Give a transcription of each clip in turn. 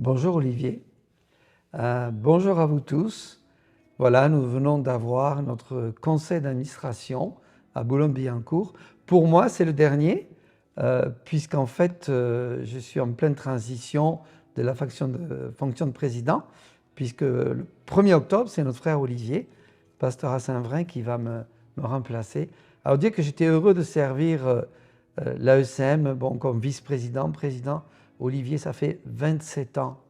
Bonjour Olivier, bonjour à vous tous. Voilà, nous venons d'avoir notre conseil d'administration à Boulogne-Billancourt. Pour moi, c'est le dernier, puisqu'en fait, je suis en pleine transition de la fonction de président, puisque le 1er octobre, c'est notre frère Olivier, pasteur à Saint-Vrain, qui va me remplacer. Alors dire que j'étais heureux de servir l'AECM, bon, comme vice-président, président. Olivier, ça fait 27 ans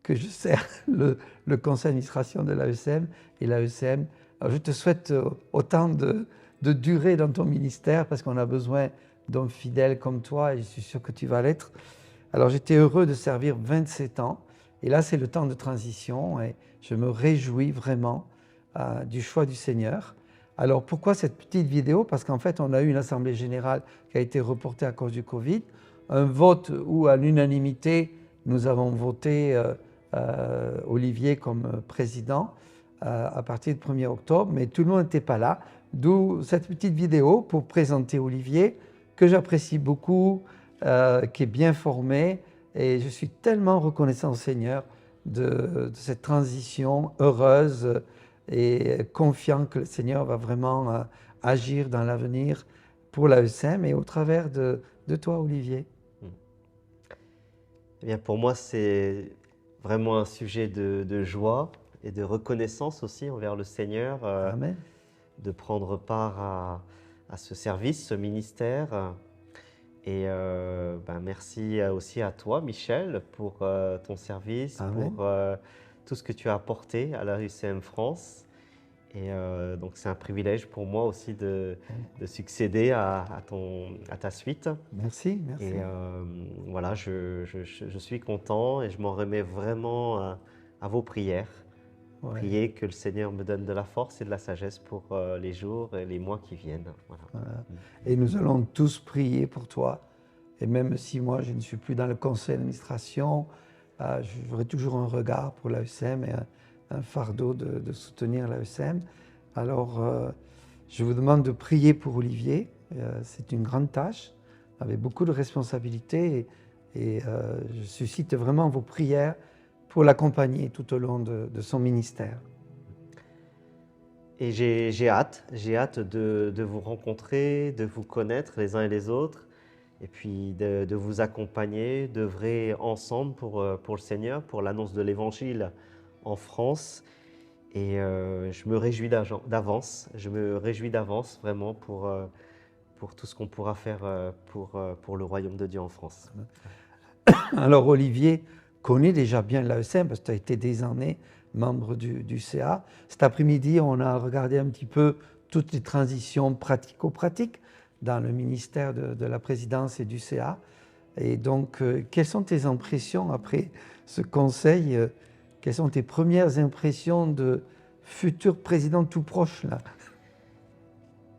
que je sers le conseil d'administration de l'AECM et l'AECM. Alors je te souhaite autant de durée dans ton ministère parce qu'on a besoin d'hommes fidèles comme toi et je suis sûr que tu vas l'être. Alors j'étais heureux de servir 27 ans et là c'est le temps de transition et je me réjouis vraiment du choix du Seigneur. Alors pourquoi cette petite vidéo? Parce qu'en fait on a eu une assemblée générale qui a été reportée à cause du Covid, un vote où à l'unanimité nous avons voté Olivier comme président à partir du 1er octobre, mais tout le monde n'était pas là, d'où cette petite vidéo pour présenter Olivier, que j'apprécie beaucoup, qui est bien formé, et je suis tellement reconnaissant au Seigneur de cette transition heureuse et confiant que le Seigneur va vraiment agir dans l'avenir pour l'AECM et au travers de toi, Olivier. Eh bien, pour moi, c'est vraiment un sujet de joie et de reconnaissance aussi envers le Seigneur, Amen. de prendre part à ce service, ce ministère. Et merci aussi à toi, Michel, pour ton service, Amen. pour tout ce que tu as apporté à la UCM France. Et donc, c'est un privilège pour moi aussi de succéder à ta suite. Merci, merci. Et voilà, je suis content et je m'en remets vraiment à vos prières. Ouais. Priez que le Seigneur me donne de la force et de la sagesse pour les jours et les mois qui viennent. Voilà. Voilà. Et nous allons tous prier pour toi. Et même si moi, je ne suis plus dans le conseil d'administration, j'aurai toujours un regard pour l'AECM et un fardeau de soutenir l'AECM. Alors, je vous demande de prier pour Olivier. C'est une grande tâche, avec beaucoup de responsabilités. Et je suscite vraiment vos prières pour l'accompagner tout au long de son ministère. Et j'ai hâte de vous rencontrer, de vous connaître les uns et les autres, et puis de vous accompagner, d'œuvrer ensemble pour le Seigneur, pour l'annonce de l'Évangile en France. Et je me réjouis d'avance, vraiment pour tout ce qu'on pourra faire pour le royaume de Dieu en France. Alors Olivier connaît déjà bien l'AECM parce que tu as été des années membre du CA. Cet après-midi, on a regardé un petit peu toutes les transitions pratico-pratiques dans le ministère de la présidence et du CA. Et donc, quelles sont tes impressions après ce conseil? Quelles sont tes premières impressions de futur président tout proche là?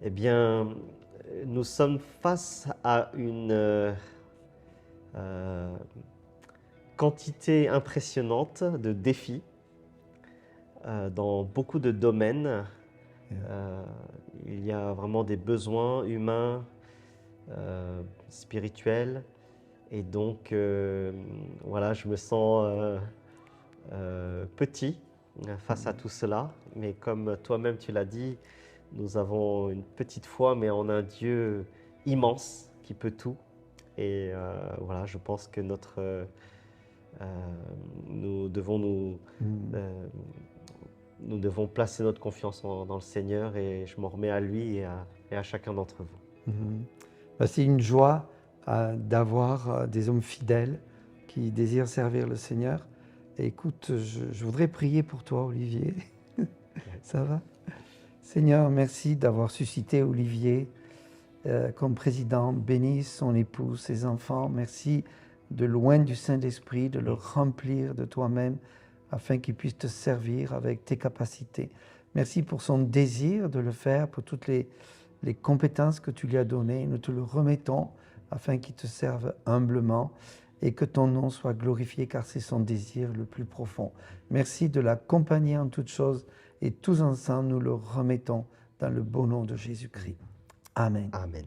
Eh bien, nous sommes face à une quantité impressionnante de défis dans beaucoup de domaines. Il y a vraiment des besoins humains, spirituels. Et donc, voilà, je me sens petit face à tout cela. Mais comme toi-même tu l'as dit, nous avons une petite foi, mais en un Dieu immense qui peut tout. Et voilà, je pense que nous devons placer notre confiance dans le Seigneur et je m'en remets à lui et à chacun d'entre vous. C'est une joie d'avoir des hommes fidèles qui désirent servir le Seigneur. Et écoute, je voudrais prier pour toi, Olivier. Ça va? Seigneur, merci d'avoir suscité Olivier comme président. Bénis son épouse, ses enfants. Merci de loin du Saint-Esprit, de le remplir de toi-même afin qu'il puisse te servir avec tes capacités. Merci pour son désir de le faire, pour toutes les compétences que tu lui as données. Nous te le remettons afin qu'il te serve humblement et que ton nom soit glorifié car c'est son désir le plus profond. Merci de l'accompagner en toutes choses et tous ensemble nous le remettons dans le beau nom de Jésus-Christ. Amen. Amen.